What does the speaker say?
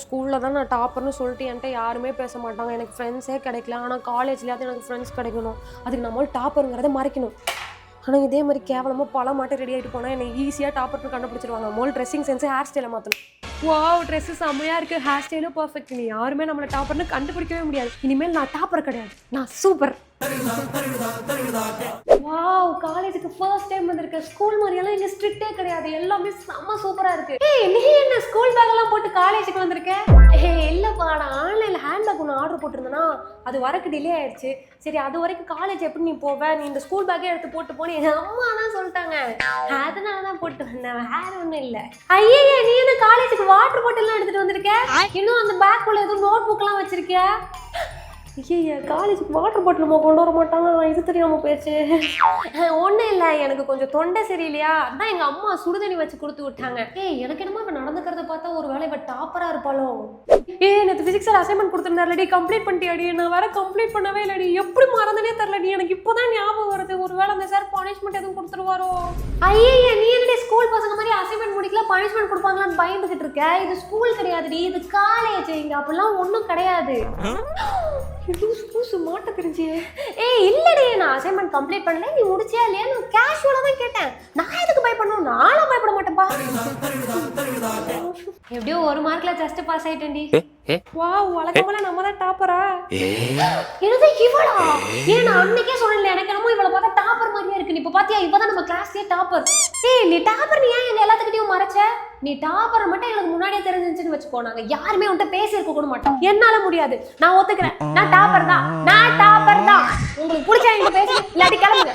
ஸ்கூலில் தான் நான் டாப்பர்னு சொல்லிட்டு என்கிட்ட யாருமே பேச மாட்டாங்க. எனக்கு ஃப்ரெண்ட்ஸே கிடைக்கல. ஆனால் காலேஜ்லேயாவது எனக்கு ஃப்ரெண்ட்ஸ் கிடைக்கணும். அதுக்கு நம்மளும் டாப்பருங்கிறத மறைக்கணும். ஆனால் இதே மாதிரி கேவலமாக பல மாட்டை ரெடி ஆகிட்டு போனால் என்னை ஈஸியாக டாப்பர்னு கண்டுபிடிச்சிருவாங்க. மோல் ட்ரெஸ்ஸிங் சென்ஸு ஹேர் ஸ்டைலை மாற்றணும். வாவ், ட்ரெஸ்ஸு செம்மையாக இருக்குது, ஹேர் ஸ்டைலும் பர்ஃபெக்ட். நீ யாருமே நம்மளை டாப்பர்னு கண்டுபிடிக்கவே முடியாது. இனிமேல் நான் டாப்பர் கிடையாது, நான் சூப்பர். வாவ், காலேஜுக்கு ஃபர்ஸ்ட் டைம் வந்திருக்கேன். ஸ்கூல் மாதிரியெல்லாம் இங்கே ஸ்ட்ரிக்டே கிடையாது. எல்லாமே செம்ம சூப்பராக இருக்கு. ஏய், நீ என்ன ஸ்கூல் பேக்கெல்லாம் போட்டு காலேஜுக்கு வந்திருக்க? இல்லைப்பா, நான் ஆன்லைனில் ஹேண்ட் பேக் ஒன்று ஆர்டர் போட்டிருந்தேன்னா அது வரக்கு டிலே ஆயிடுச்சு. சரி, அது வரைக்கும் காலேஜ் எப்படி நீ போவ, நீ இந்த ஸ்கூல் பேக்கே எடுத்து போட்டு போன்னு எங்கள் அம்மா தான் சொல்லிட்டாங்க. அதனால தான் போட்டு வந்தேன், வேற ஒன்றும் இல்லை. ஐயே, நீ என்ன காலேஜுக்கு வாட்டர் பாட்டில்லாம் எடுத்துகிட்டு வந்திருக்க? இன்னும் அந்த பேக்குள்ள எதுவும் நோட் புக்லாம் வச்சிருக்கியா? ஐயா, காலேஜுக்கு வாட்டர் பாட்டில் கொண்டு வர மாட்டாங்க, இது தெரியாமல் போயிடுச்சு. ஒன்றும் இல்லை, எனக்கு கொஞ்சம் தொண்டை சரியில்லையா, அதான் எங்கள் அம்மா சுடுதண்ணி வச்சு கொடுத்து விட்டாங்க. எனக்கு என்னமோ இப்போ நடந்துக்கிறத பார்த்தா ஒரு வேளை இப்போ டாப்பராக இருப்பாளோ. எனக்கு ஃபிசிக்ஸ் அசைன்மெண்ட் கொடுத்துருந்தாருலடி, கம்ப்ளீட் பண்ணிட்டியாடி? நான் வேற கம்ப்ளீட் பண்ணவே இல்லடி, எப்படி மறந்தனே தெரிலடி. எனக்கு இப்போதான் ஞாபகம் வருது. ஒரு வேளை அந்த சார் பனிஷ்மெண்ட் எதுவும் கொடுத்துருவாரோ? ஐயே, நீ என்னடி ஸ்கூல் பசங்க மாதிரி அசைன்மெண்ட் முடிக்கல பனிஷ்மெண்ட் கொடுப்பாங்களான்னு பயந்துகிட்டு இருக்க? இது ஸ்கூல் கிடையாதுடி, இது காலேஜ். இங்கே அப்படிலாம் ஒன்றும் கிடையாது. மாட்ட தெரிஞ்சு. இல்லடி, நான் அசைன்மெண்ட் கம்ப்ளீட் பண்ணல, நீ முடிச்சியா இல்லையா? நான் கேஷுவலா தான் கேட்டேன். நான் எதுக்கு பயப்படணும்? நானும் பயப்பட மாட்டேன்ப்பா. எப்படியோ ஒரு மார்க்ல ஜஸ்ட் பாஸ் ஆயிட்டேன்டி. வாவ், வழக்கம்போல நம்ம தான் டாப்பரா? என்னது இவளா? நான் அன்னைக்கே சொன்னேன், எனக்கு என்னமோ இவளை பார்த்தா டாப்பர் மாதிரியே இருக்கு. இப்ப பாத்தியா, இவதான் நம்ம கிளாஸ்லயே டாப்பர். நீ டாப்பர், நீ ஏன் எங்க எல்லாத்துக்கிட்டையும் மறைச்ச? நீ டாப்பர் மட்டும் எனக்கு முன்னாடியே தெரிஞ்சிருச்சுன்னு வச்சுக்கோ, நாங்க யாருமே உன்கிட்ட பேசியிருக்க கூட மாட்டோம். என்னால முடியாது, நான் ஒத்துக்கிறேன். நான் டாப்பர் தான், நான் டாப்பர் தான். உங்களுக்கு பிடிச்சா எங்க பேசி, இல்லாட்டி கிளம்புங்க.